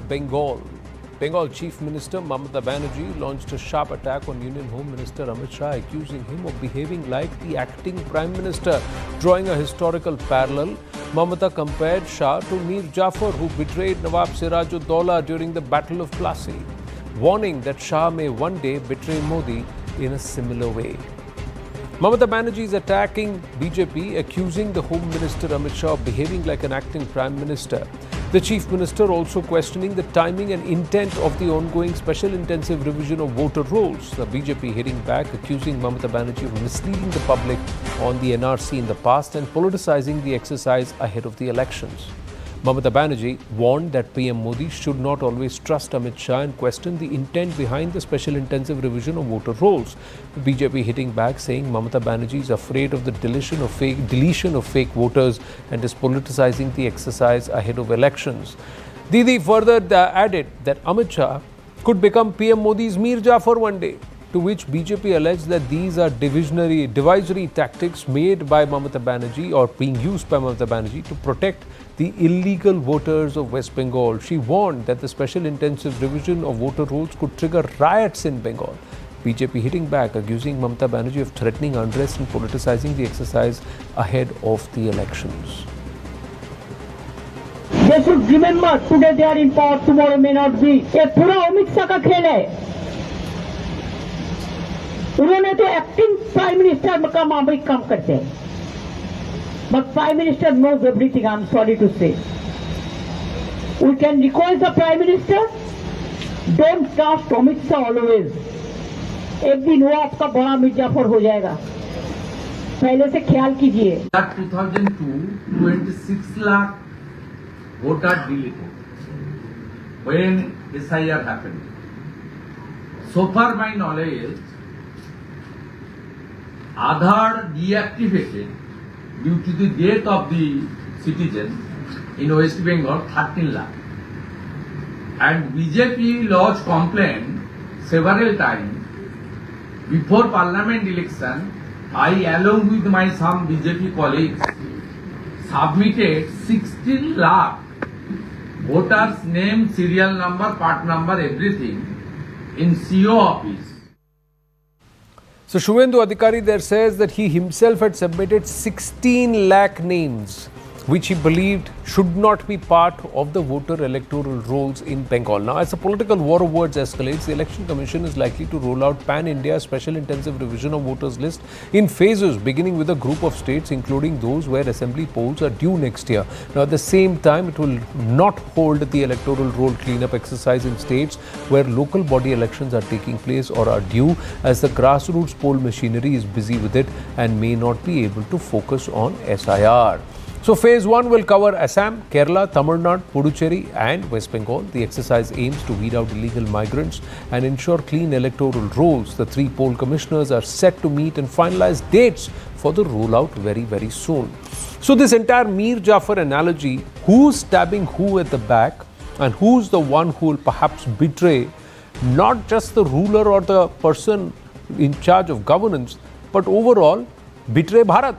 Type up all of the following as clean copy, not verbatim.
West Bengal. Bengal Chief Minister Mamata Banerjee launched a sharp attack on Union Home Minister Amit Shah, accusing him of behaving like the acting Prime Minister. Drawing a historical parallel, Mamata compared Shah to Mir Jafar, who betrayed Nawab Siraj-ud-Daulah during the Battle of Plassey, warning that Shah may one day betray Modi in a similar way. Mamata Banerjee is attacking BJP, accusing the Home Minister Amit Shah of behaving like an acting Prime Minister. The Chief Minister also questioning the timing and intent of the ongoing special intensive revision of voter rolls. The BJP hitting back, accusing Mamata Banerjee of misleading the public on the NRC in the past and politicizing the exercise ahead of the elections. Mamata Banerjee warned that PM Modi should not always trust Amit Shah and questioned the intent behind the special intensive revision of voter rolls. The BJP hitting back, saying Mamata Banerjee is afraid of the deletion of fake voters and is politicizing the exercise ahead of elections. Didi further added that Amit Shah could become PM Modi's Mir Jafar one day, to which BJP alleged that these are divisory tactics made by Mamata Banerjee or being used by Mamata Banerjee to protect the illegal voters of West Bengal. She warned that the special intensive revision of voter rolls could trigger riots in Bengal. BJP hitting back, accusing Mamata Banerjee of threatening unrest and politicizing the exercise ahead of the elections. They should remember today they are in power, tomorrow may not be. ये पूरा अमित शाह का खेल है. उन्होंने तो acting prime minister का मामूली काम करते हैं. But Prime Minister knows everything, I'm sorry to say. We can request the Prime Minister, don't trust Amit Shah always. एक दिन वो आपका बड़ा मिर्जाफर हो जाएगा. पहले से ख्याल कीजिए. 2002, 26 lakh voter deleted when SIR happened. So far my knowledge, Aadhaar deactivated due to the death of the citizen in West Bengal 13 lakh. And BJP lodged complaint several times. Before parliament election, I along with my some BJP colleagues submitted 16 lakh voters name, serial number, part number, everything in CO office. So Shuvendu Adhikari there says that he himself had submitted 16 lakh names, which he believed should not be part of the voter electoral rolls in Bengal. Now, as the political war of words escalates, the Election Commission is likely to roll out pan-India special intensive revision of voters list in phases, beginning with a group of states, including those where assembly polls are due next year. Now, at the same time, it will not hold the electoral roll cleanup exercise in states where local body elections are taking place or are due, as the grassroots poll machinery is busy with it and may not be able to focus on SIR. So phase 1 will cover Assam, Kerala, Tamil Nadu, Puducherry and West Bengal. The exercise aims to weed out illegal migrants and ensure clean electoral rolls. The 3 poll commissioners are set to meet and finalize dates for the rollout very, very soon. So this entire Mir Jafar analogy, who's stabbing who at the back and who's the one who will perhaps betray not just the ruler or the person in charge of governance, but overall betray Bharat.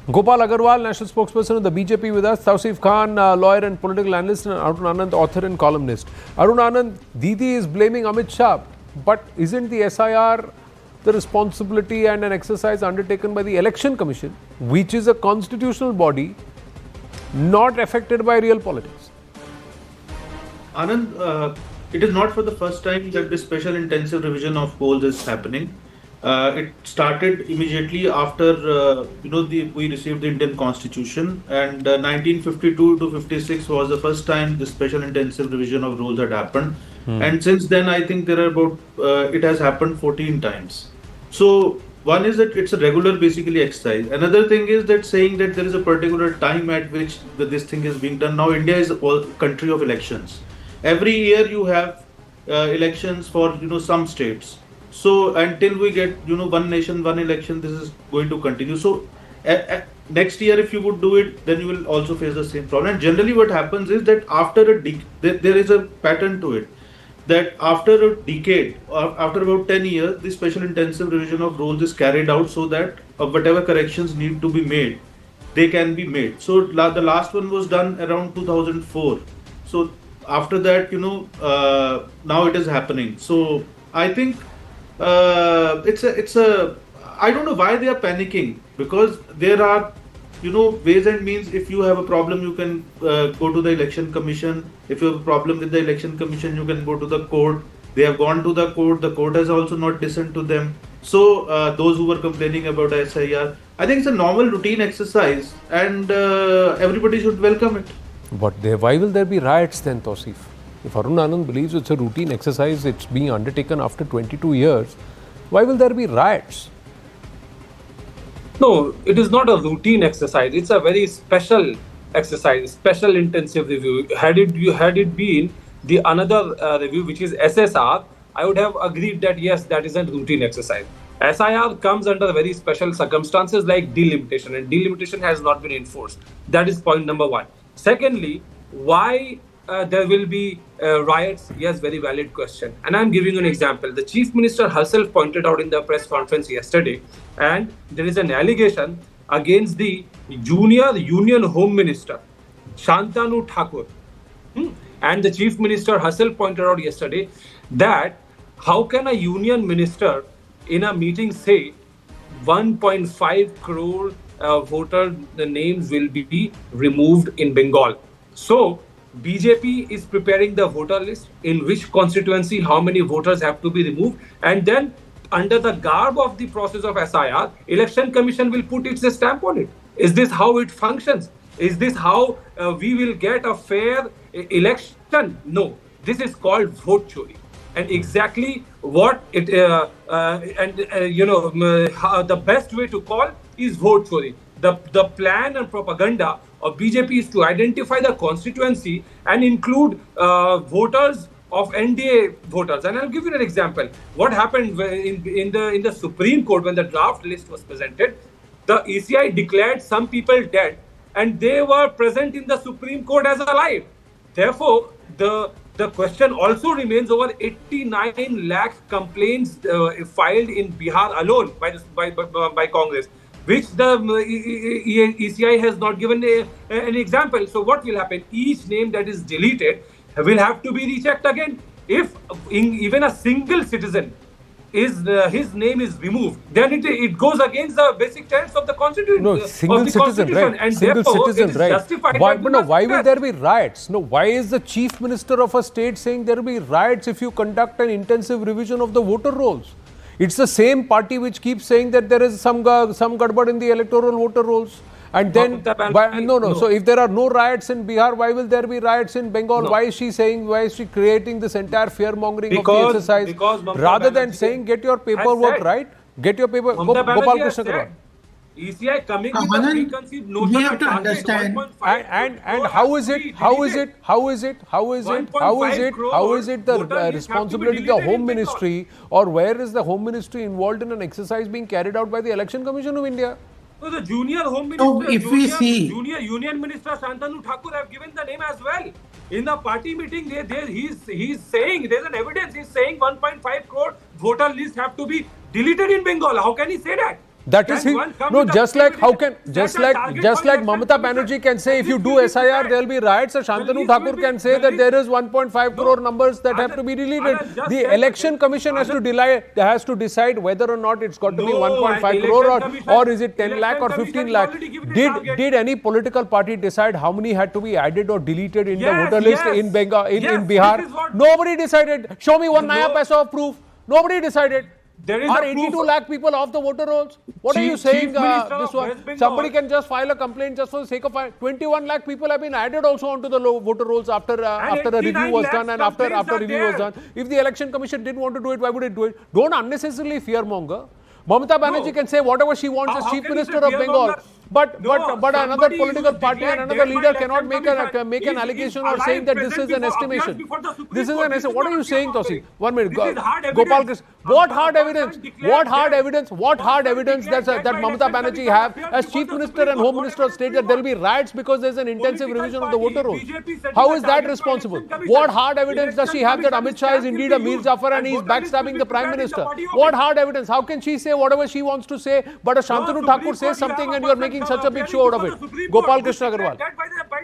Gopal Agarwal, national spokesperson of the BJP with us, Tausif Khan, lawyer and political analyst, and Arun Anand, author and columnist. Arun Anand, Didi is blaming Amit Shah, but isn't the SIR the responsibility and an exercise undertaken by the Election Commission, which is a constitutional body not affected by real politics? Anand, it is not for the first time that this special intensive revision of polls is happening. It started immediately after we received the Indian Constitution, and 1952 to 56 was the first time the special intensive revision of rules had happened. And since then, I think there are about it has happened 14 times. So one is that it's a regular basically exercise. Another thing is that saying that there is a particular time at which this thing is being done. Now India is a country of elections. Every year you have elections for some states. So until we get one nation, one election, this is going to continue. So next year, if you would do it, then you will also face the same problem. And generally, what happens is that after there is a pattern to it. That after a decade, or after about 10 years, the special intensive revision of rules is carried out so that whatever corrections need to be made, they can be made. So the last one was done around 2004. So after that, now it is happening. So I think it's a I don't know why they are panicking, because there are ways and means. If you have a problem, you can go to the election commission. If you have a problem with the election commission, you can go to the court. They have gone to the court. The court has also not listened to them. So those who were complaining about SIR, I think it's a normal routine exercise, and everybody should welcome it. But why will there be riots then, Tausif? If Arun Anand believes it's a routine exercise, it's being undertaken after 22 years, why will there be riots? No, it is not a routine exercise. It's a very special exercise, special intensive review. Had it been the another review, which is SSR, I would have agreed that yes, that is a routine exercise. SIR comes under very special circumstances like delimitation, and delimitation has not been enforced. That is point number one. Secondly, why there will be riots? Yes, very valid question. And I'm giving you an example. The Chief Minister herself pointed out in the press conference yesterday, and there is an allegation against the junior Union Home Minister, Shantanu Thakur. And the Chief Minister herself pointed out yesterday that how can a Union Minister in a meeting say 1.5 crore voter names will be removed in Bengal? So BJP is preparing the voter list in which constituency how many voters have to be removed, and then under the garb of the process of SIR, Election Commission will put its stamp on it. Is this how it functions? Is this how we will get a fair election? No, this is called vote chori. And exactly what it the best way to call is vote chori. The plan and propaganda of BJP is to identify the constituency and include voters of NDA voters. And I'll give you an example. What happened in the Supreme Court when the draft list was presented? The ECI declared some people dead, and they were present in the Supreme Court as alive. Therefore, the question also remains over 89 lakh complaints filed in Bihar alone by Congress, which the ECI has not given an example. So what will happen? Each name that is deleted will have to be rechecked again. If even a single citizen his name is removed, then it goes against the basic tenets of the Constitution. No, single citizen, right? And single citizen, right? Why will there be riots? No, why is the Chief Minister of a state saying there will be riots if you conduct an intensive revision of the voter rolls? It's the same party which keeps saying that there is some gadbad in the electoral voter rolls. And then, no. So if there are no riots in Bihar, why will there be riots in Bengal? No. Why is she creating this entire fear-mongering of the exercise? Rather than saying, get your paperwork right, get your paper. Gopal Krishna Karwal. ECI coming with a preconceived notion. We have to understand. And how is it the responsibility of the Home Ministry, or where is the Home Ministry involved in an exercise being carried out by the Election Commission of India? So the junior Home Minister, junior Union Minister Shantanu Thakur have given the name as well. In the party meeting, he's saying, there's an evidence, he's saying 1.5 crore voter list have to be deleted in Bengal. How can he say that? That is just like Mamata Banerjee can say if you do SIR there will be riots, so Shantanu Thakur can say that there is 1.5 crore numbers that have to be deleted. The Election Commission has to decide whether or not it's got to be 1.5 crore or is it 10 lakh or 15 lakh. Did any political party decide how many had to be added or deleted in the voter list in Bengal, in Bihar? Nobody decided. Show me one naya paisa of proof. Nobody decided. Are 82 lakh people off the voter rolls? What are you saying? This one? Somebody can just file a complaint just for the sake of 21 lakh people have been added also onto the voter rolls after a review was done and after review was done. If the Election Commission didn't want to do it, why would it do it? Don't unnecessarily fearmonger. Mamata Banerjee can say whatever she wants as Chief Minister of Bengal. But another political party and another leader cannot make an allegation or saying that this is an estimation. This is an estimation. What are you saying, Tosi? 1 minute. Gopal Krishna. What hard evidence? What hard evidence that Mamata Banerjee have as Chief Minister and Home Minister of State that there will be riots because there is an intensive revision of the voter rolls? How is that responsible? What hard evidence does she have that Amit Shah is indeed a Mir Jafar and he is backstabbing the Prime Minister? What hard evidence? How can she say whatever she wants to say, but a Shantanu Thakur says something and you are making such a big show out of it? Gopal Krishna Agarwal.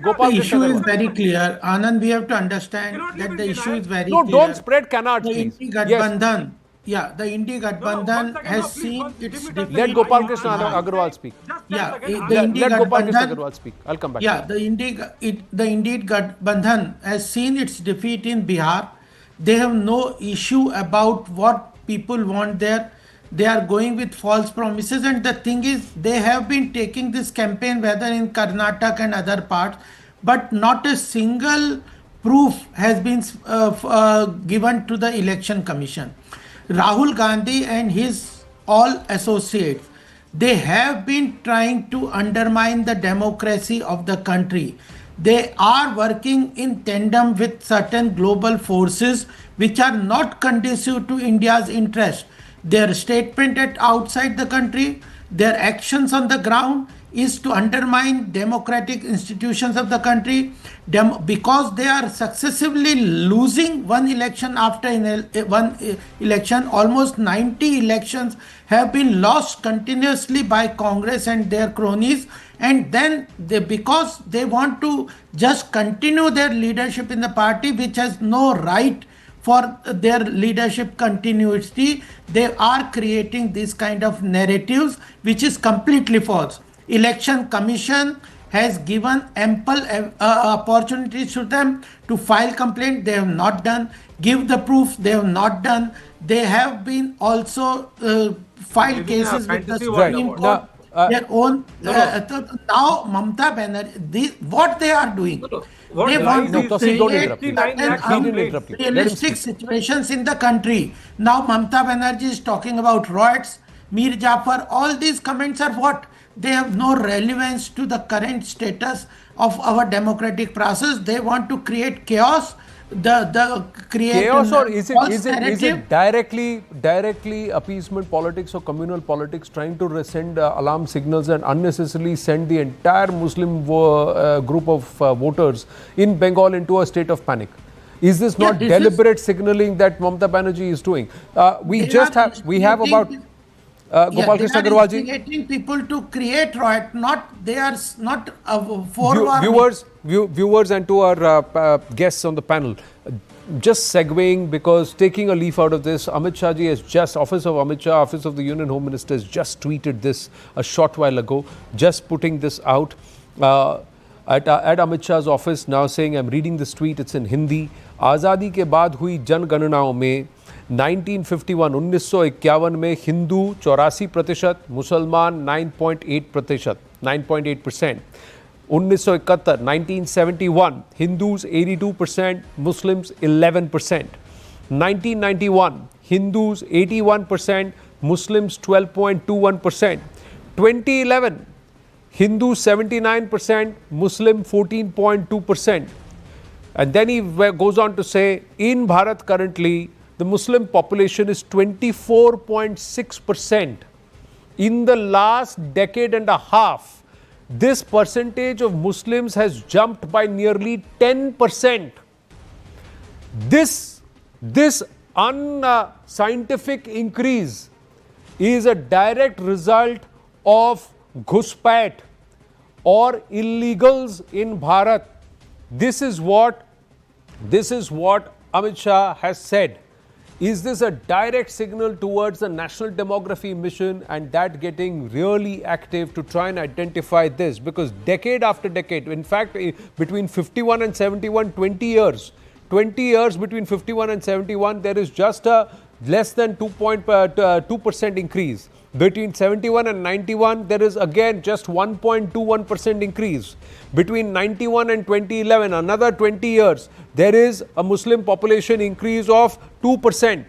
Gopal The Krishna issue is Agarwal. very clear. Anand, we have to understand that the issue is very No, clear. don't spread canards, The please. Indi Yes. Gadbandhan, yeah, the Indi Gadbandhan has seen its defeat. Let Gopal Krishna in Bihar. Agarwal speak. Yeah, the Let, Indi let Gopal Krishna Gadbandhan. Agarwal speak. I'll come back. Yeah, the Indi Gadbandhan has seen its defeat in Bihar. They have no issue about what people want there. They are going with false promises, and the thing is, they have been taking this campaign whether in Karnataka and other parts, but not a single proof has been given to the election commission. Rahul Gandhi and his all associates, they have been trying to undermine the democracy of the country. They are working in tandem with certain global forces which are not conducive to India's interest. Their statement at outside the country, their actions on the ground is to undermine democratic institutions of the country because they are successively losing one election after one election. Almost 90 elections have been lost continuously by Congress and their cronies, and then because they want to just continue their leadership in the party which has no right for their leadership continuity, they are creating this kind of narratives which is completely false. Election Commission has given ample opportunities to them to file complaint. They have not done. Give the proof. They have not done. They have been also filed cases with the Supreme Court. Their own. Now Mamata Banerjee, what they are doing? They want to create realistic situations in the country. Now Mamata Banerjee is talking about riots, Mir Jafar. All these comments are what? They have no relevance to the current status of our democratic process. They want to create chaos. Create chaos, or is it directly appeasement politics or communal politics, trying to send alarm signals and unnecessarily send the entire Muslim group of voters in Bengal into a state of panic? Is this not deliberate signaling that Mamata Banerjee is doing? We have about Gopal Krishna Agarwal ji. They are instigating people to create riot. They are not viewers and to our guests on the panel. Just segueing, because taking a leaf out of this, Amit Shah ji has just, Office of Amit Shah, Office of the Union Home Minister has just tweeted this a short while ago, just putting this out at Amit Shah's office, now saying, I'm reading this tweet, it's in Hindi. Azadi के बाद हुई जनगणनाओं में 1951 में हिंदू 84%, मुसलमान 9.8%, 9.8%. 1971 1971 Hindus 82%, Muslims 11%. 1991 Hindus 81%, Muslims 12.21%. 2011 Hindus 79%, Muslim 14.2%. And then he goes on to say, in Bharat currently, the Muslim population is 24.6%. In the last decade and a half, this percentage of Muslims has jumped by nearly 10%. This unscientific increase is a direct result of घुसपैठ or illegals in Bharat. This is what Amit Shah has said. Is this a direct signal towards the National Demography Mission and that getting really active to try and identify this? Because decade after decade, in fact, between 51 and 71, 20 years between 51 and 71, there is just a less than 2% increase. Between 71 and 91, there is again just 1.21% increase. Between 91 and 2011, another 20 years, there is a Muslim population increase of 2%.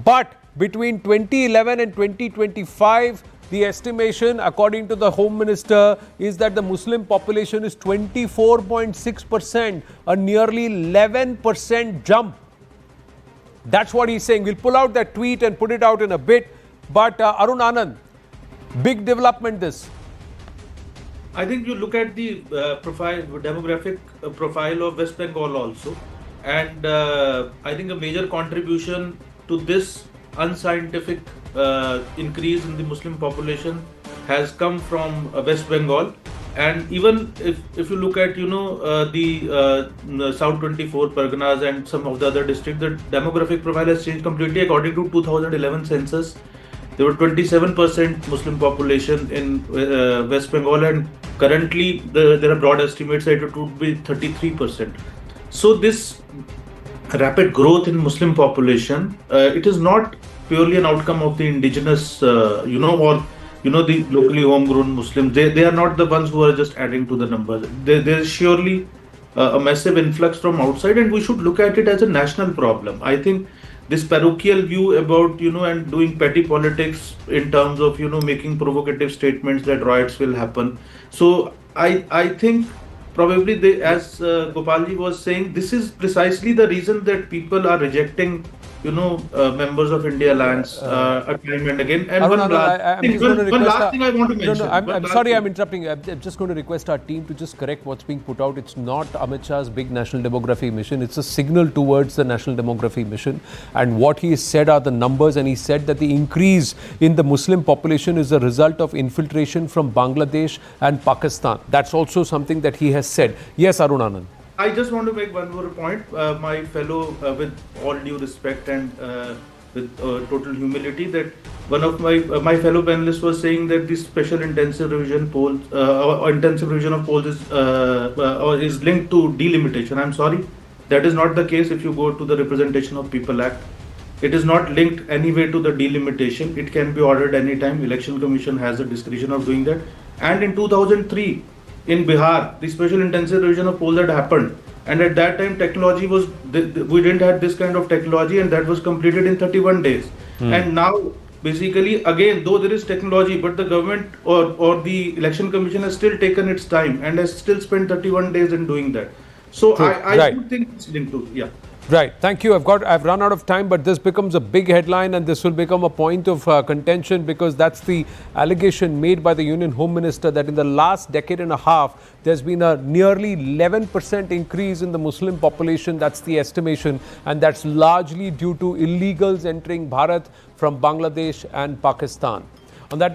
But between 2011 and 2025, the estimation, according to the Home Minister, is that the Muslim population is 24.6%, a nearly 11% jump. That's what he's saying. We'll pull out that tweet and put it out in a bit. But Arun Anand, big development this. I think you look at the demographic profile of West Bengal also, and I think a major contribution to this unscientific increase in the Muslim population has come from West Bengal. And even if you look at the South 24 Parganas and some of the other districts, the demographic profile has changed completely. According to 2011 census, there were 27% Muslim population in West Bengal, and currently there are broad estimates that it would be 33%. So this rapid growth in Muslim population, it is not purely an outcome of the indigenous, the locally homegrown Muslims. They are not the ones who are just adding to the numbers. There is surely a massive influx from outside, and we should look at it as a national problem. I think this parochial view about and doing petty politics in terms of making provocative statements that riots will happen. So I think probably they, as Gopalji was saying, this is precisely the reason that people are rejecting members of India Alliance time and again. And one last thing I want to mention. I'm sorry, I'm interrupting. I'm just going to request our team to just correct what's being put out. It's not Amit Shah's big national demography mission. It's a signal towards the national demography mission. And what he said are the numbers. And he said that the increase in the Muslim population is a result of infiltration from Bangladesh and Pakistan. That's also something that he has said. Yes, Arun Anand. I just want to make one more point. My fellow, with all due respect and with total humility, that one of my fellow panelists was saying that this special intensive revision polls, intensive revision of polls is linked to delimitation. I'm sorry, that is not the case. If you go to the Representation of People Act, it is not linked anyway to the delimitation. It can be ordered anytime. Election Commission has the discretion of doing that. And in 2003. In Bihar, the special intensive revision of polls had happened, and at that time technology was, we didn't have this kind of technology, and that was completed in 31 days. And now basically again, though there is technology, but the government or the election commission has still taken its time and has still spent 31 days in doing that. So I don't think it's linked to, yeah. Right. Thank you. I've run out of time, but this becomes a big headline and this will become a point of contention, because that's the allegation made by the Union Home Minister that in the last decade and a half, there's been a nearly 11% increase in the Muslim population. That's the estimation. And that's largely due to illegals entering Bharat from Bangladesh and Pakistan. On that note,